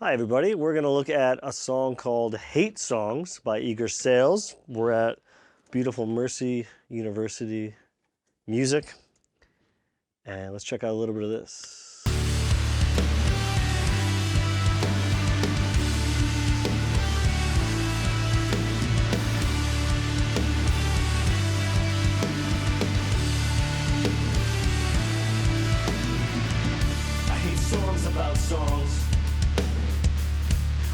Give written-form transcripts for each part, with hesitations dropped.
Hi, everybody. We're going to look at a song called Hate Songs by Eager Sales. We're at beautiful Mercy University Music. And let's check out a little bit of this. I hate songs about songs.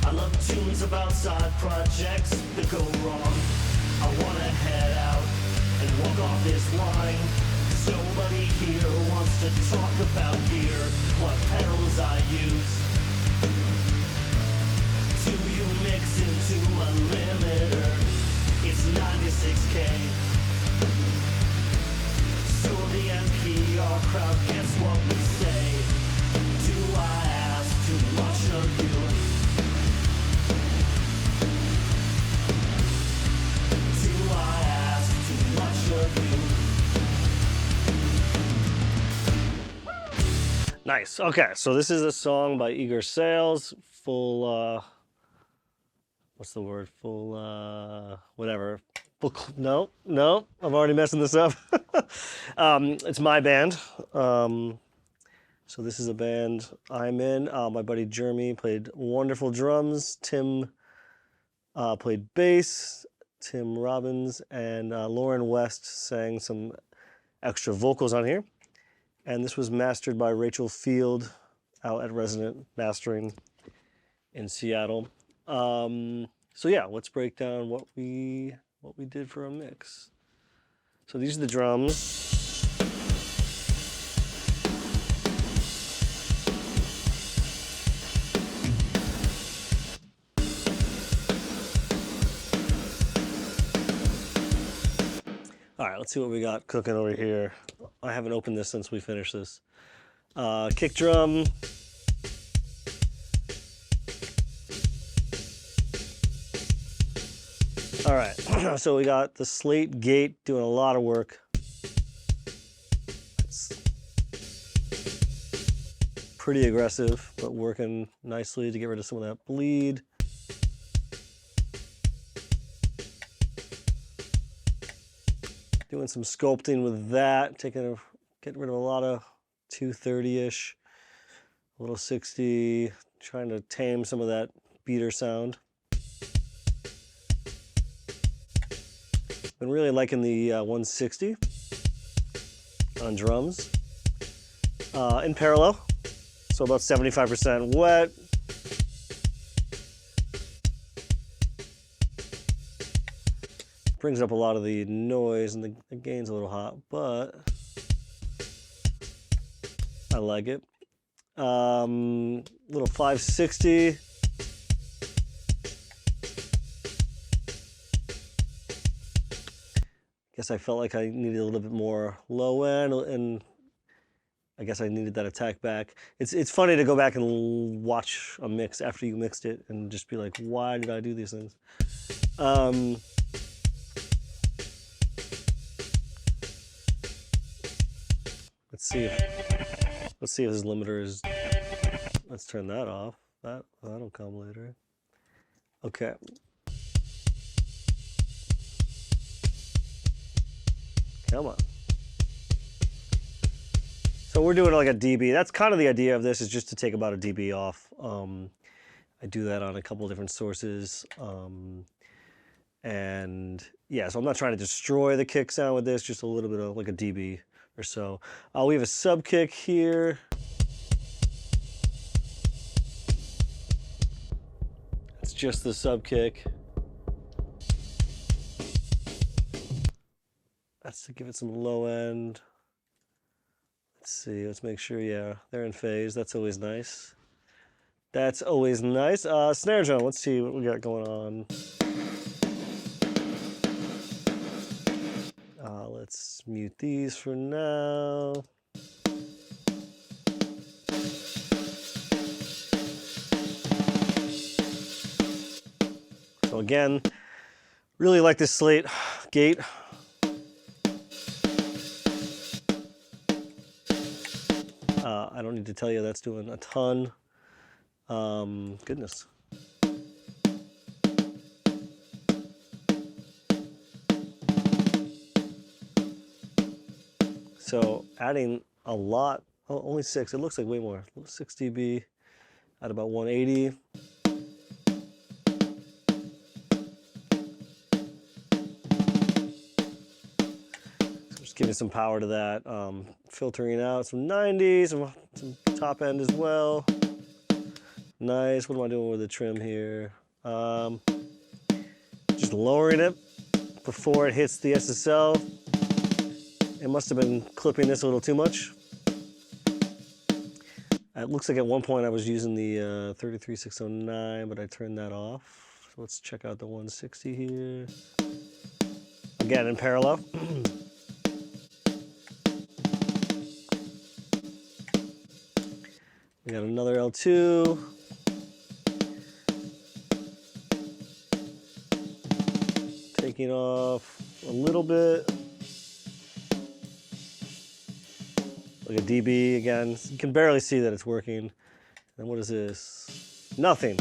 I love tunes about side projects that go wrong. I wanna head out and walk off this line. 'Cause nobody here wants to talk about gear, what pedals I use. Do you mix into a limiter? It's 96K. So the NPR crowd gets what we say. Do I ask too much of you? Nice. Okay, so this is a song by Eager Sales. Full, what's the word? Full, whatever. No, I'm already messing this up. It's my band. So this is a band I'm in. My buddy Jeremy played wonderful drums. Tim played bass. Tim Robbins and Lauren West sang some extra vocals on here. And this was mastered by Rachel Field out at Resonant Mastering in Seattle. So yeah, let's break down what we did for a mix. So these are the drums. All right, let's see what we got cooking over here. I haven't opened this since we finished this. Kick drum. All right, so we got the slate gate doing a lot of work. It's pretty aggressive, but working nicely to get rid of some of that bleed. Doing some sculpting with that, getting rid of a lot of 230-ish, a little 60, trying to tame some of that beater sound. Been really liking the 160 on drums. In parallel, so about 75% wet. Brings up a lot of the noise and the gain's a little hot, but I like it. Little 560. Guess I felt like I needed a little bit more low end, and I guess I needed that attack back. It's funny to go back and watch a mix after you mixed it and just be like, why did I do these things? Let's see if this limiter is. Let's turn that off. That'll come later. Okay. Come on. So we're doing like a dB. That's kind of the idea of this, is just to take about a dB off. I do that on a couple of different sources. And yeah, so I'm not trying to destroy the kick sound with this, just a little bit of like a dB or so. We have a sub kick here. It's just the sub kick. That's to give it some low end. Let's see, let's make sure, yeah, they're in phase. That's always nice. That's always nice. Snare drum, let's see what we got going on. Let's mute these for now. So again, really like this slate gate. I don't need to tell you that's doing a ton. Goodness. So adding a lot, oh, only 6, it looks like way more. 6 dB at about 180. Just giving some power to that. Filtering out some 90s, some top end as well. Nice. What am I doing with the trim here? Just lowering it before it hits the SSL. It must have been clipping this a little too much. It looks like at one point I was using the 33609, but I turned that off. So let's check out the 160 here. Again, in parallel. We got another L2. Taking off a little bit. Like a dB again. You can barely see that it's working. And what is this? Nothing.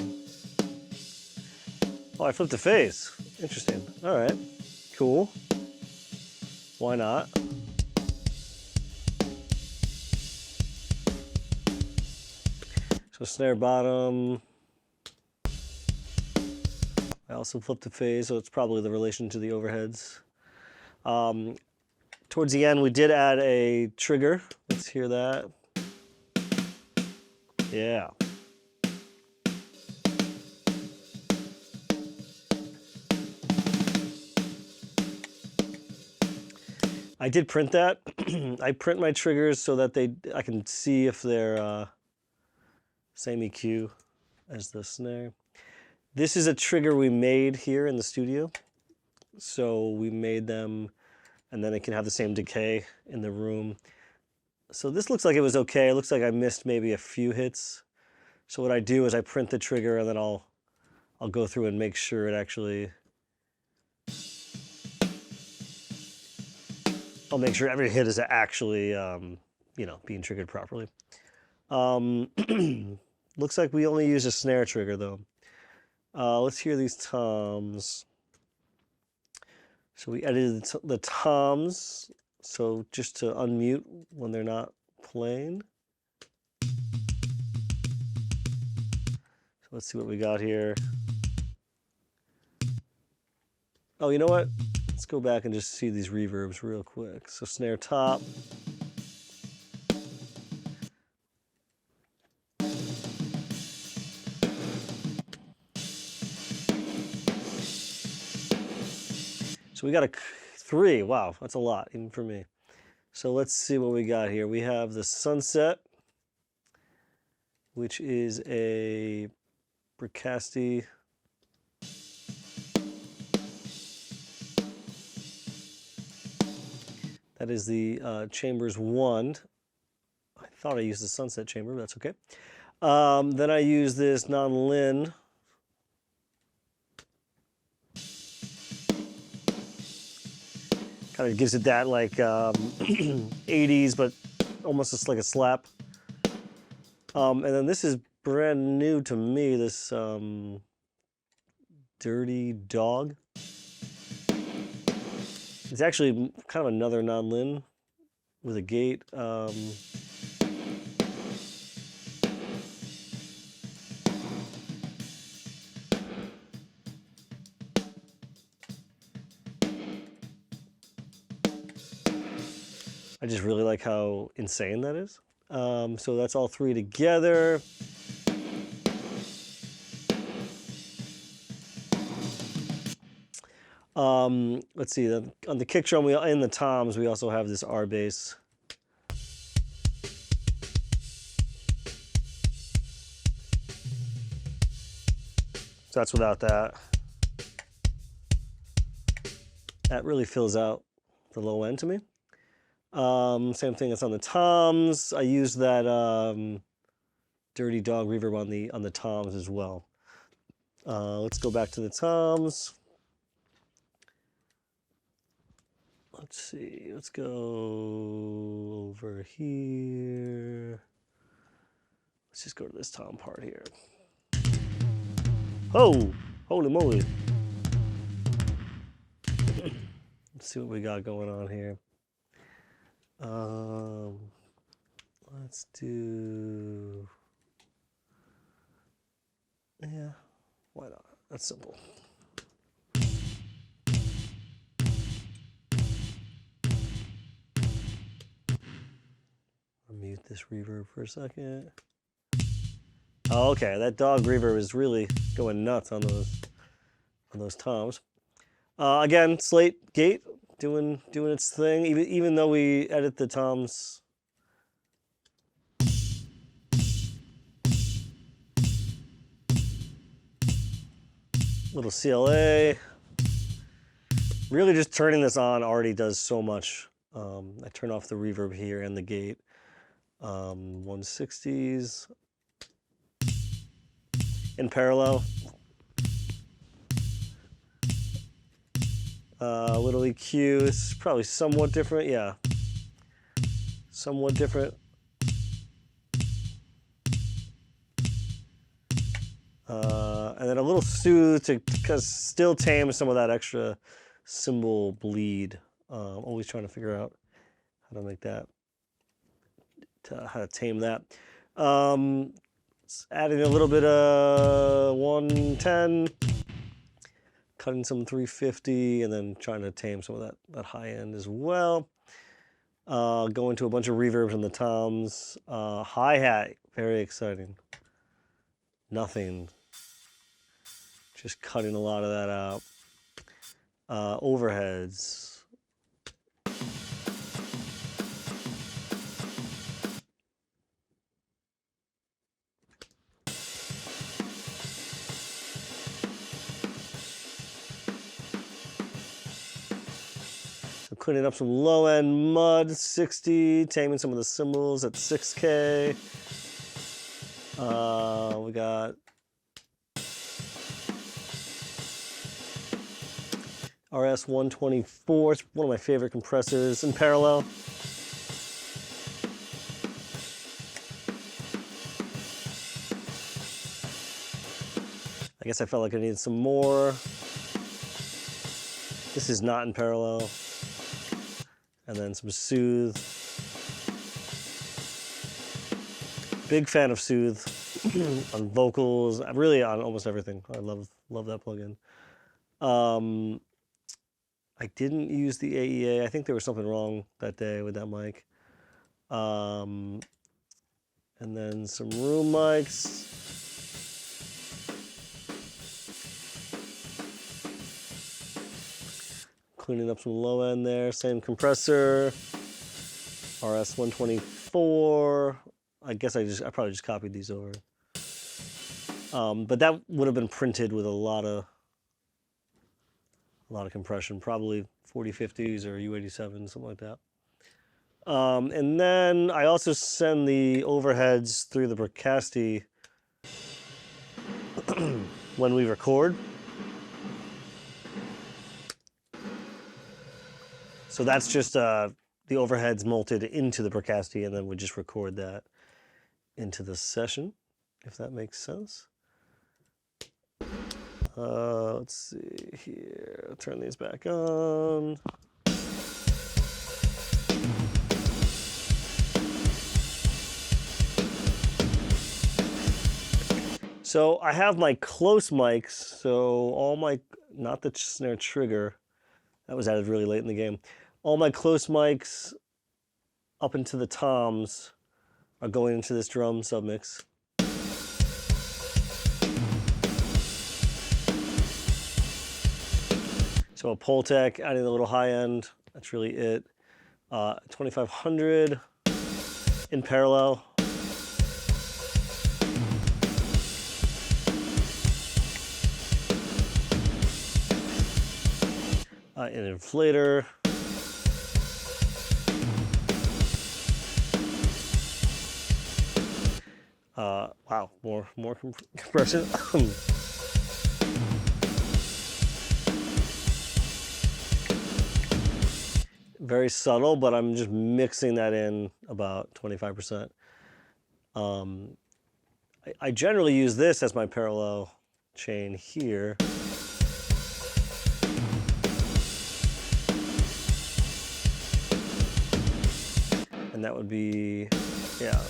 Oh, I flipped a phase. Interesting. All right. Cool. Why not? So snare bottom. I also flipped a phase, so it's probably the relation to the overheads. Towards the end, we did add a trigger. Let's hear that. Yeah. I did print that. I print my triggers so that I can see if they're same EQ as the snare. This is a trigger we made here in the studio. So we made them, and then it can have the same decay in the room. So this looks like it was okay. It looks like I missed maybe a few hits. So what I do is I print the trigger, and then I'll go through and make sure it actually, I'll make sure every hit is actually, being triggered properly. Looks like we only use a snare trigger though. Let's hear these toms. So we edited the toms, so just to unmute when they're not playing. So let's see what we got here. Oh, you know what? Let's go back and just see these reverbs real quick. So snare top. So we got a 3. Wow, that's a lot, even for me. So let's see what we got here. We have the Sunset, which is a Bricasti. That is the Chambers 1. I thought I used the Sunset Chamber, but that's okay. Then I use this non-Lin. Kind of gives it that like 80s, but almost just like a slap. And then this is brand new to me, this Dirty Dog. It's actually kind of another non-Lin with a gate. I just really like how insane that is. So that's all 3 together. Let's see, on the kick drum, in the toms, we also have this R bass. So that's without that. That really fills out the low end to me. Same thing that's on the toms. I use that Dirty Dog reverb on the toms as well. Let's go back to the toms. Let's see, let's go over here. Let's just go to this tom part here. Oh, holy moly. Let's see what we got going on here. Let's do... Yeah, why not? That's simple. I'll mute this reverb for a second. Oh, okay, that dog reverb is really going nuts on those toms. Again, slate gate doing its thing. Even though we edit the toms. Little CLA. Really, just turning this on already does so much. I turn off the reverb here and the gate. 160s in parallel. Little EQ. It's probably somewhat different. Yeah, somewhat different. And then a little soothe to still tame some of that extra cymbal bleed. Always trying to figure out how to make that, how to tame that. Adding a little bit of 110, cutting some 350, and then trying to tame some of that high end as well. Going to a bunch of reverbs on the toms. Hi-hat, very exciting. Nothing. Just cutting a lot of that out. Overheads. So cleaning up some low end mud, 60, taming some of the cymbals at 6K. We got RS 124. It's one of my favorite compressors in parallel. I guess I felt like I needed some more. This is not in parallel. And then some soothe. Big fan of soothe on vocals, really on almost everything. I love that plugin. I didn't use the AEA. I think there was something wrong that day with that mic. And then some room mics. Cleaning up some low end there. Same compressor. RS 124. I guess I probably just copied these over. But that would have been printed with a lot of compression, probably 4050s or U87, something like that. And then I also send the overheads through the Bricasti when we record. So that's just the overheads molted into the Bricasti, and then we just record that into the session, if that makes sense. Let's see here. I'll turn these back on. So I have my close mics, so all my, not the snare trigger, that was added really late in the game. All my close mics up into the toms are going into this drum submix. So a Pultec, adding a little high end, that's really it. 2500 in parallel. An inflator. Wow, more compression. Very subtle, but I'm just mixing that in about 25%. I generally use this as my parallel, chain here. And that would be, yeah.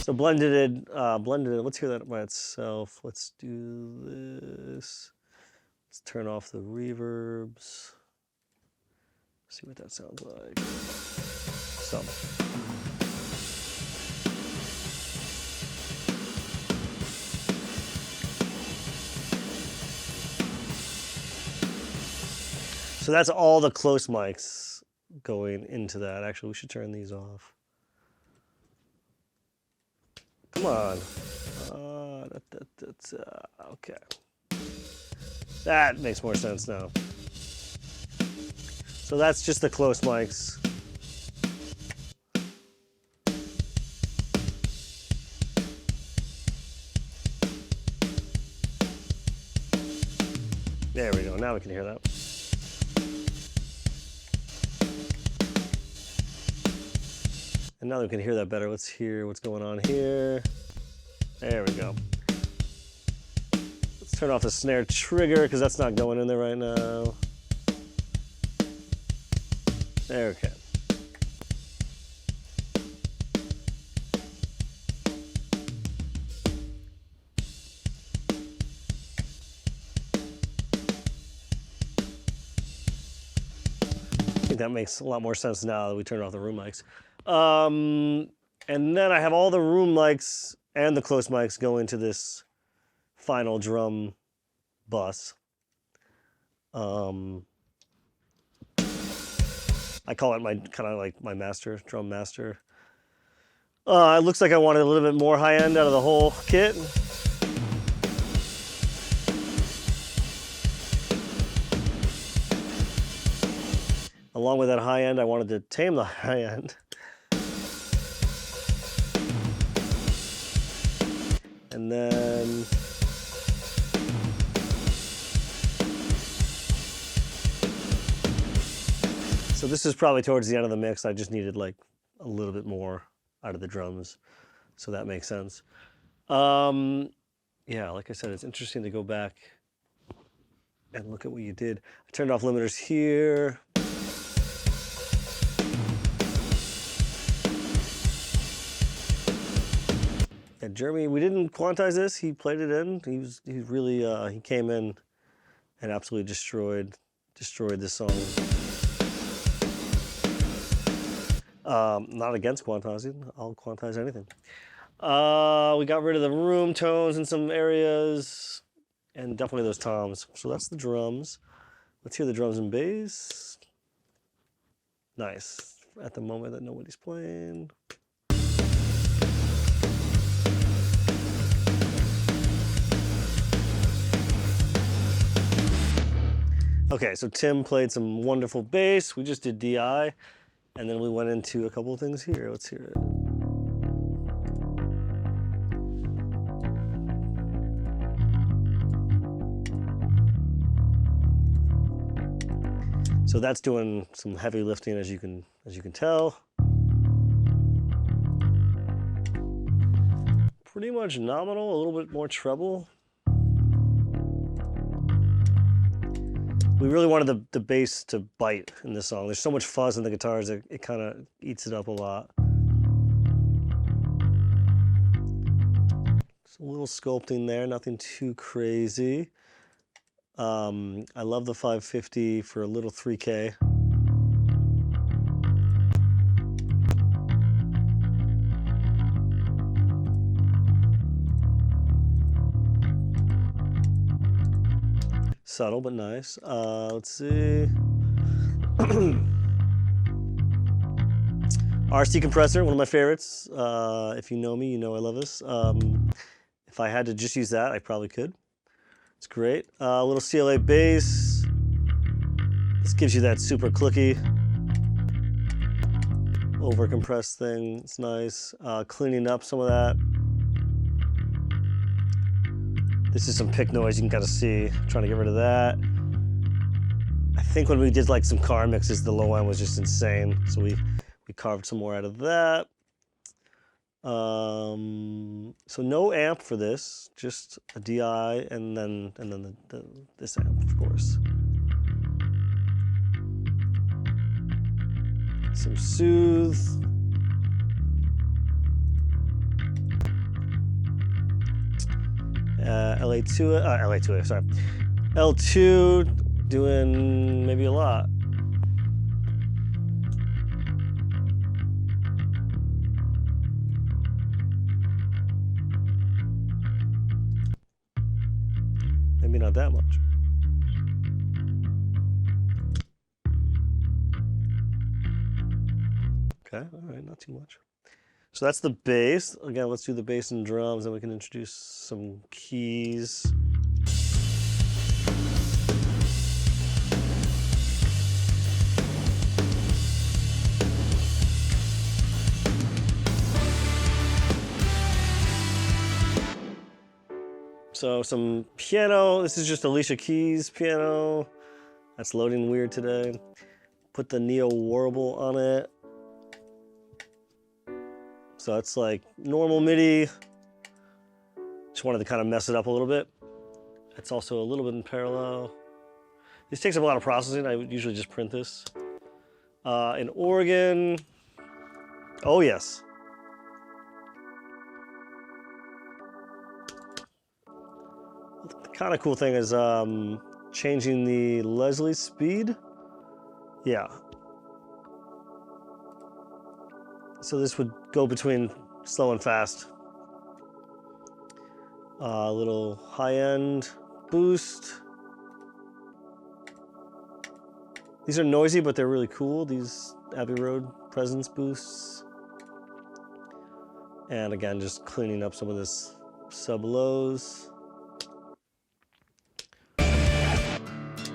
So blended it, let's hear that by itself. Let's do this. Let's turn off the reverbs. See what that sounds like. So. So that's all the close mics going into that. Actually, we should turn these off. Come on. Okay. That makes more sense now. So that's just the close mics. There we go. Now we can hear that. And now we can hear that better. Let's hear what's going on here. There we go. Let's turn off the snare trigger because that's not going in there right now. There, okay. I think that makes a lot more sense now that we turned off the room mics. And then I have all the room mics and the close mics go into this final drum bus. I call it my kind of like my master, drum master. It looks like I wanted a little bit more high end out of the whole kit. Along with that high end, I wanted to tame the high end. And then so this is probably towards the end of the mix. I just needed like a little bit more out of the drums. So that makes sense. Yeah, like I said, it's interesting to go back and look at what you did. I turned off limiters here. And Jeremy, we didn't quantize this. He played it in. He really he came in and absolutely destroyed this song. Not against quantizing. I'll quantize anything. We got rid of the room tones in some areas, and definitely those toms. So that's the drums. Let's hear the drums and bass. Nice. At the moment that nobody's playing. Okay, so Tim played some wonderful bass. We just did DI, and then we went into a couple of things here. Let's hear it. So that's doing some heavy lifting, as you can tell. Pretty much nominal, a little bit more treble. We really wanted the bass to bite in this song. There's so much fuzz in the guitars that it kind of eats it up a lot. It's a little sculpting there, nothing too crazy. I love the 550 for a little 3K. Subtle but nice. Let's see. RC compressor, one of my favorites. If you know me, you know I love this. If I had to just use that, I probably could. It's great. A little CLA bass. This gives you that super clicky, over compressed thing. It's nice. Cleaning up some of that. This is some pick noise you can kind of see. I'm trying to get rid of that. I think when we did like some car mixes, the low end was just insane. So we carved some more out of that. So no amp for this, just a DI and then this amp, of course. Some soothe. LA2, sorry. L2 doing maybe a lot. Maybe not that much. Okay, all right, not too much. So that's the bass. Again, let's do the bass and drums, then we can introduce some keys. So some piano. This is just Alicia Keys piano. That's loading weird today. Put the Neo Warble on it. So that's like normal MIDI. Just wanted to kind of mess it up a little bit. It's also a little bit in parallel. This takes up a lot of processing. I would usually just print this. An organ. Oh yes. The kind of cool thing is changing the Leslie speed. Yeah. So this would go between slow and fast. A little high-end boost. These are noisy, but they're really cool, these Abbey Road Presence boosts. And again, just cleaning up some of this sub-lows.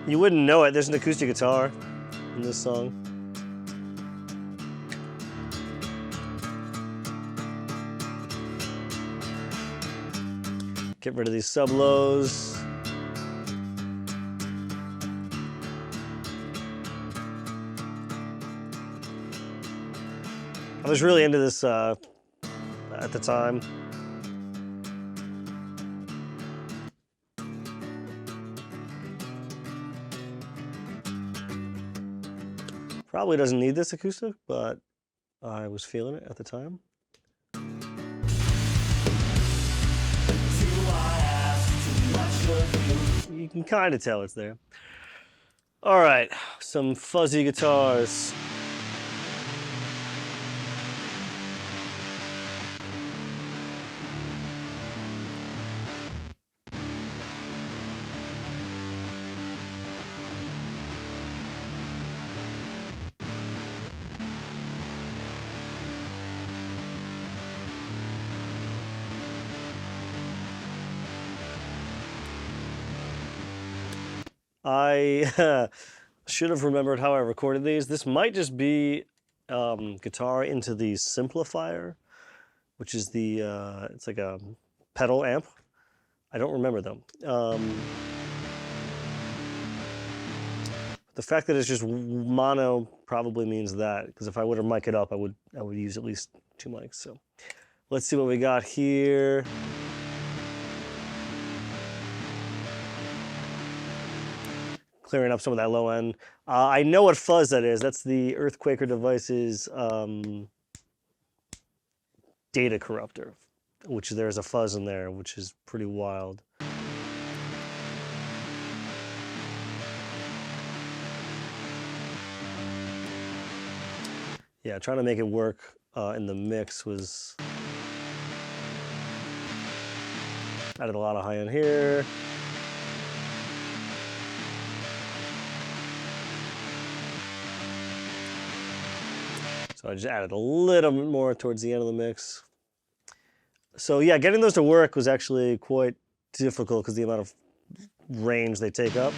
You wouldn't know it, there's an acoustic guitar in this song. Get rid of these sub-lows. I was really into this at the time. Probably doesn't need this acoustic, but I was feeling it at the time. You can kind of tell it's there. All right, some fuzzy guitars. I should have remembered how I recorded these. This might just be guitar into the simplifier, which is the, it's like a pedal amp. I don't remember them. The fact that it's just mono probably means that, because if I were to mic it up, I would use at least 2 mics. So let's see what we got here. Clearing up some of that low end. I know what fuzz that is. That's the Earthquaker Devices data corruptor, which there's a fuzz in there, which is pretty wild. Yeah, trying to make it work in the mix was... Added a lot of high end here. So I just added a little bit more towards the end of the mix. So yeah, getting those to work was actually quite difficult because the amount of range they take up.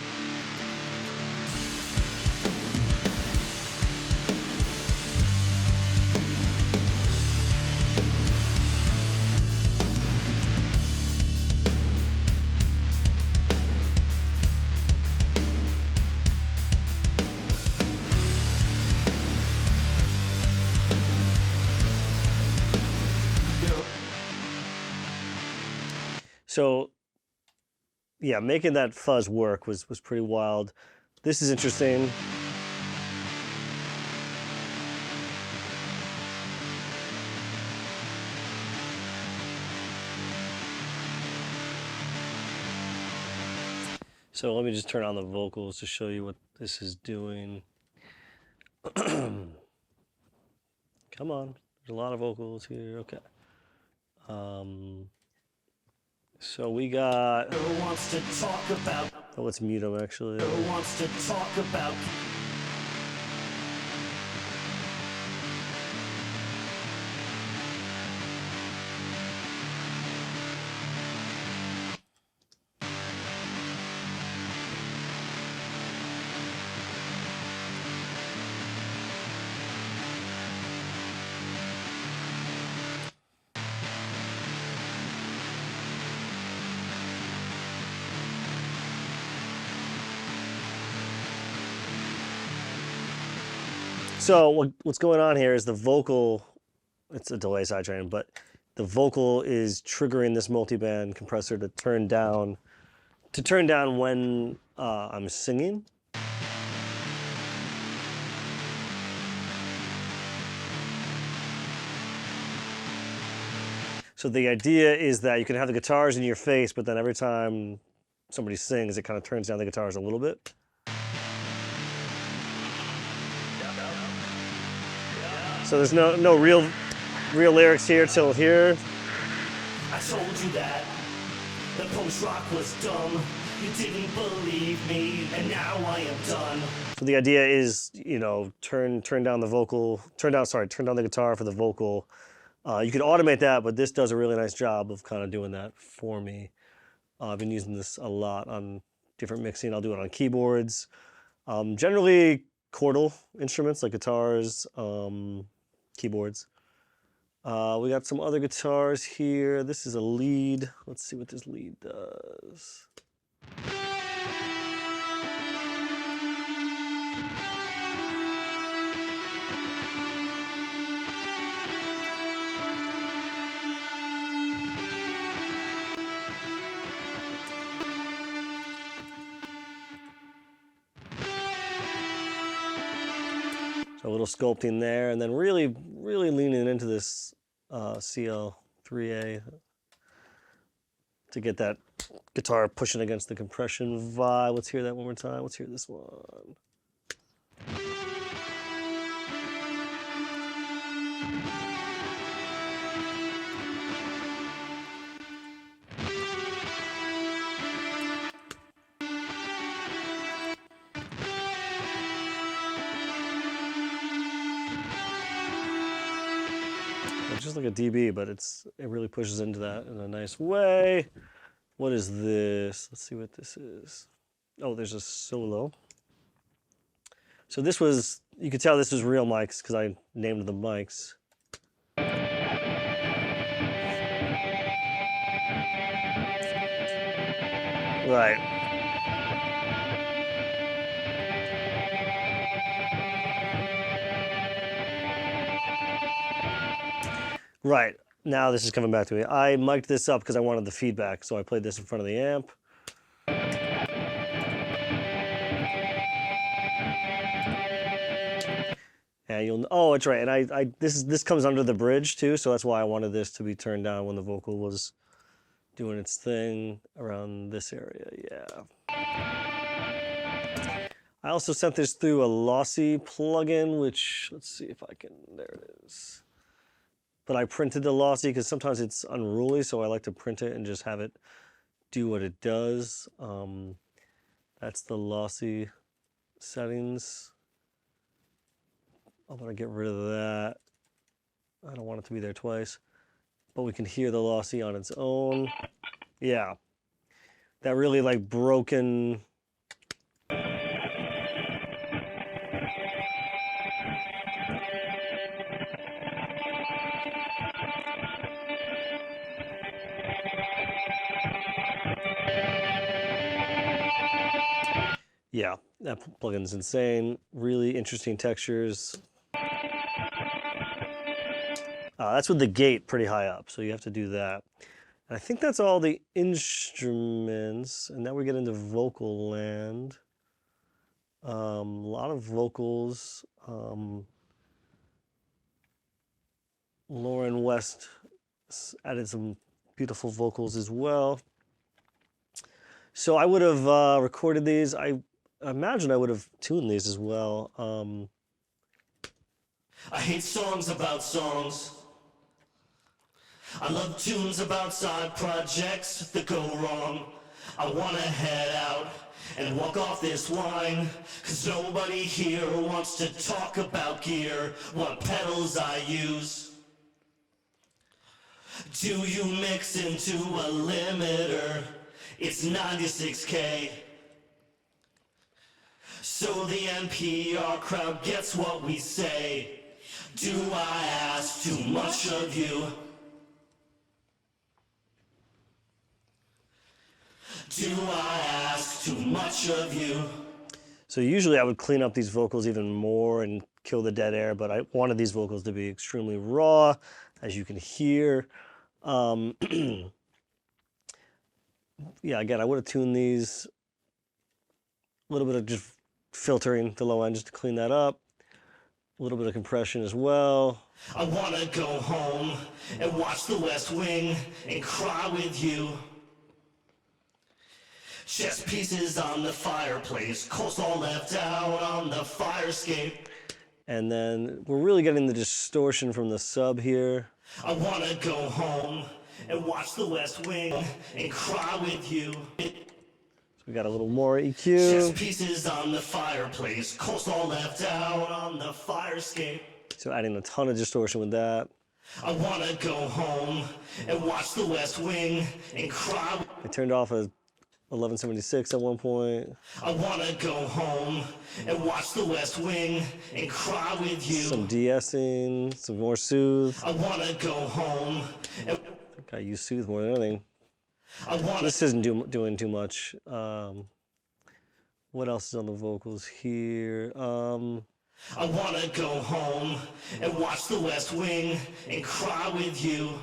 So yeah, making that fuzz work was pretty wild. This is interesting. So let me just turn on the vocals to show you what this is doing. Come on, there's a lot of vocals here. Okay. So we got. Who wants to talk about? Oh, let's mute them actually. Who wants to talk about? So what's going on here is the vocal. It's a delay sidechain, but the vocal is triggering this multiband compressor to turn down when I'm singing. So the idea is that you can have the guitars in your face, but then every time somebody sings, it kind of turns down the guitars a little bit. So there's no real lyrics here till here. I told you that the post-rock was dumb. You didn't believe me, and now I am done. So the idea is, turn down the vocal, turn down the guitar for the vocal. You could automate that, but this does a really nice job of kind of doing that for me. I've been using this a lot on different mixing. I'll do it on keyboards. Generally chordal instruments like guitars, keyboards. We got some other guitars here. This is a lead. Let's see what this lead does. A little sculpting there, and then really leaning into this CL3A to get that guitar pushing against the compression vibe. Let's hear that one more time. Let's hear this one. It's just like a dB, but it really pushes into that in a nice way. What is this? Let's see what this is. Oh, there's a solo. So this was, you could tell this was real mics because I named the mics. Right. Right. Now this is coming back to me. I mic'd this up because I wanted the feedback, so I played this in front of the amp. And it's right. And this comes under the bridge too, so that's why I wanted this to be turned down when the vocal was doing its thing around this area. Yeah. I also sent this through a lossy plugin, which, let's see if I can, there it is. But I printed the lossy because sometimes it's unruly, so I like to print it and just have it do what it does. That's the lossy settings. I'm gonna get rid of that. I don't want it to be there twice. But we can hear the lossy on its own. Yeah. That really like broken. Yeah, that plugin's insane. Really interesting textures. That's with the gate pretty high up, so you have to do that. And I think that's all the instruments. And now we get into vocal land. A lot of vocals. Lauren West added some beautiful vocals as well. So I would have recorded these. I imagine I would have tuned these as well. I hate songs about songs. I love tunes about side projects that go wrong. I wanna head out and walk off this line, 'cause nobody here wants to talk about gear, what pedals I use. Do you mix into a limiter? It's 96K. So the NPR crowd gets what we say. Do I ask too much of you? Do I ask too much of you? So usually I would clean up these vocals even more and kill the dead air, but I wanted these vocals to be extremely raw, as you can hear. Yeah, again, I would have tuned these. A little bit of just filtering the low end just to clean that up. A little bit of compression as well. I wanna go home and watch the West Wing and cry with you. Chess pieces on the fireplace, coleslaw left out on the fire escape. And then we're really getting the distortion from the sub here. I wanna go home and watch the West Wing and cry with you. So we got a little more Chess EQ. pieces on the fireplace, coleslaw left out on the fire escape. So adding a ton of distortion with that. I wanna go home and watch the West Wing and cry. I turned off a 1176 at one point. I wanna go home and watch the West Wing and cry with you. Some de-essing, some more soothe. I wanna go home and I think I use soothe more than anything. I wanna. This isn't doing too much. What else is on the vocals here? I wanna go home and watch the West Wing and cry with you.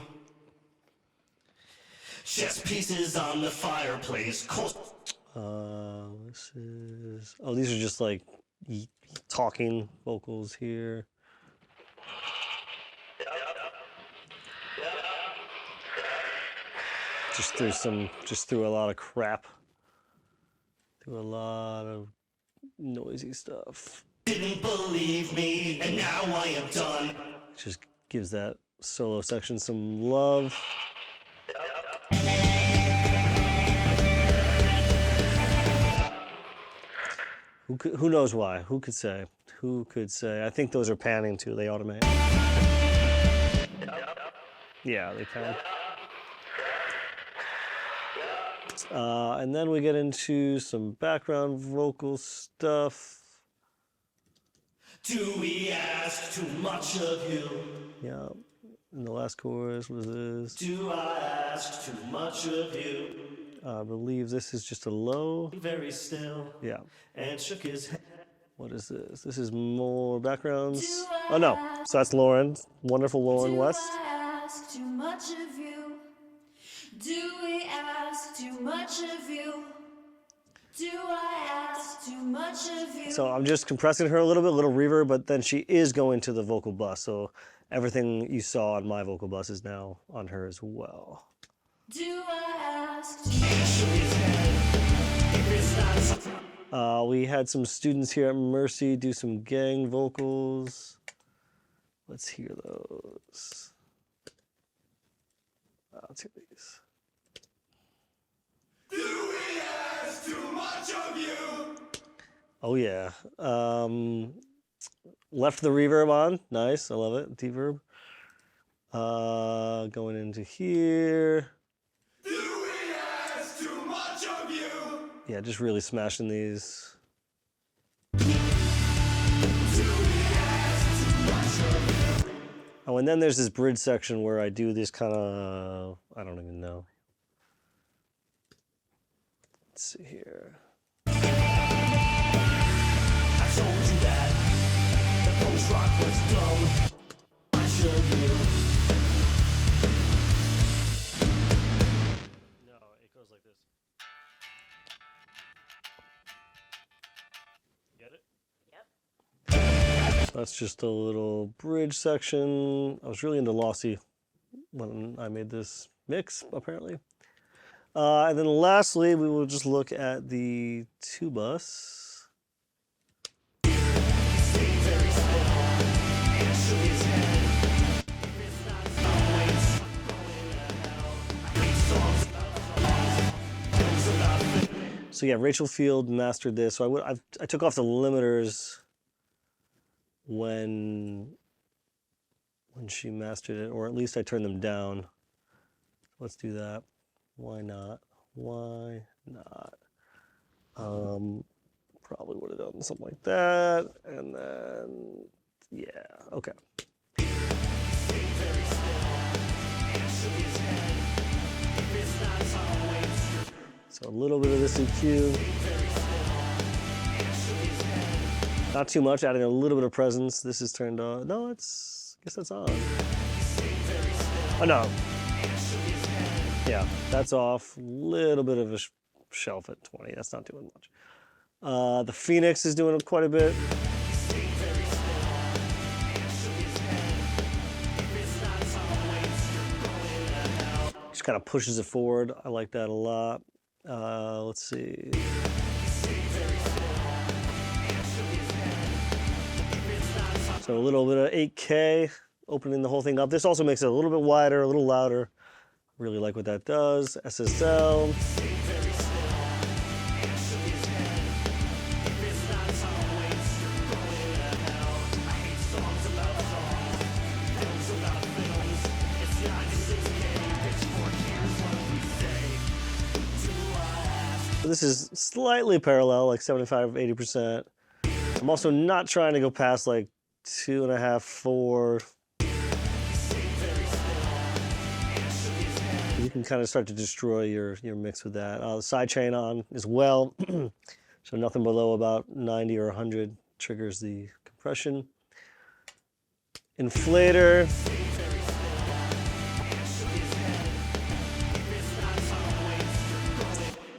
Chess pieces on the fireplace. This is. Oh, these are just like talking vocals here. Just threw a lot of crap. Threw a lot of noisy stuff. Didn't believe me, and now I am done. Just gives that solo section some love. Who knows why? Who could say? Who could say? I think those are panning too. They automate. Yeah, they can. And then we get into some background vocal stuff. Do we ask too much of you? Yeah. In the last chorus, what is this? Do I ask too much of you? I believe this is just a low. Very still. Yeah. And shook his head. What is this? This is more backgrounds. Oh no. So that's Lauren. Wonderful Lauren West. Do I ask too much of you? Do we ask too much of you? Do I ask too much of you? So I'm just compressing her a little reverb, but then she is going to the vocal bus. So everything you saw on my vocal bus is now on her as well. Do I ask And shook his head. If it's not We had some students here at Mercy do some gang vocals. Let's hear those. Let's hear these. Do we ask too much of you? Oh yeah. Left the reverb on. Nice. I love it. Deverb. Going into here. Do we ask too much of you? Yeah, just really smashing these. Oh, and then there's this bridge section where I do this kind of, I don't even know. Let's see here. I told you that the post-rock was dumb. I showed you. that's just a little bridge section. I was really into Lossy when I made this mix, apparently. And then lastly, we will just look at the tubas. So yeah, Rachel Field mastered this. So I took off the limiters when she mastered it, or at least I turned them down. Let's do that. Why not? Why not? Probably would have done something like that, and then yeah, okay. So a little bit of this EQ. Not too much, adding a little bit of presence. This is turned on. No, I guess that's on. Oh no. Yeah, that's off. Little bit of a shelf at 20. That's not doing much. The Phoenix is doing quite a bit. Just kind of pushes it forward. I like that a lot. Let's see. So a little bit of 8K, opening the whole thing up. This also makes it a little bit wider, a little louder. Really like what that does. SSL. This is slightly parallel, like 75, 80%. I'm also not trying to go past like 2.5, 4. You can kind of start to destroy your mix with that. The side chain on as well. So nothing below about 90 or 100 triggers the compression. Inflator.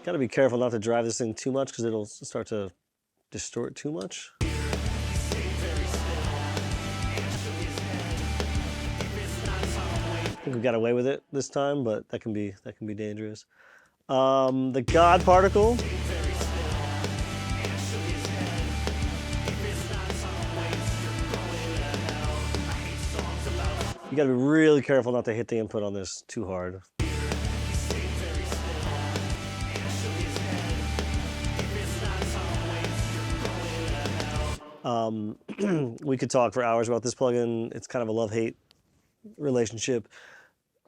Gotta be careful not to drive this thing too much because it'll start to distort too much. I think we got away with it this time, but that can be dangerous. The God particle. You gotta be really careful not to hit the input on this too hard. We could talk for hours about this plugin. It's kind of a love-hate relationship.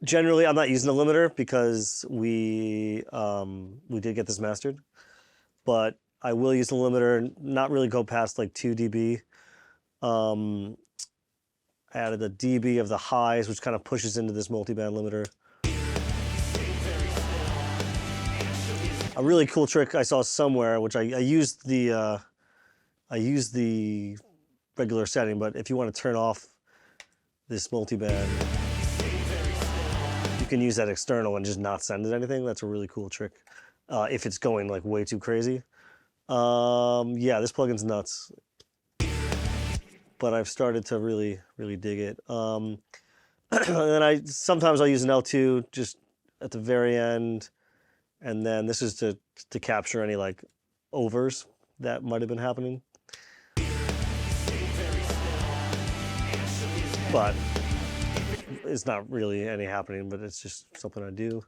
Generally, I'm not using the limiter because we did get this mastered, but I will use the limiter, not really go past like 2 dB. I added a dB of the highs, which kind of pushes into this multiband limiter. A really cool trick I saw somewhere, which I used the regular setting, but if you want to turn off this multiband, you can use that external and just not send it anything. That's a really cool trick if it's going like way too crazy. Yeah, this plugin's nuts, but I've started to really dig it. And then sometimes I'll use an L2 just at the very end, and then this is to capture any like overs that might have been happening. But it's not really any happening, but it's just something I do.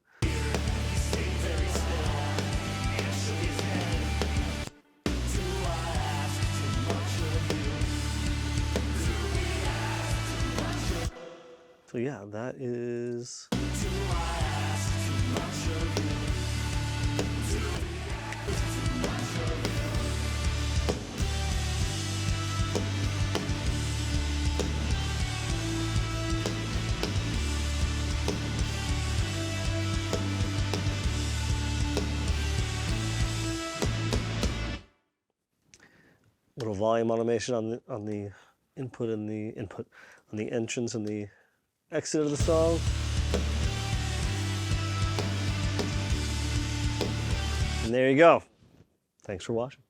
So yeah, that is... little volume automation on the input and the on the entrance and the exit of the song. And there you go. Thanks for watching.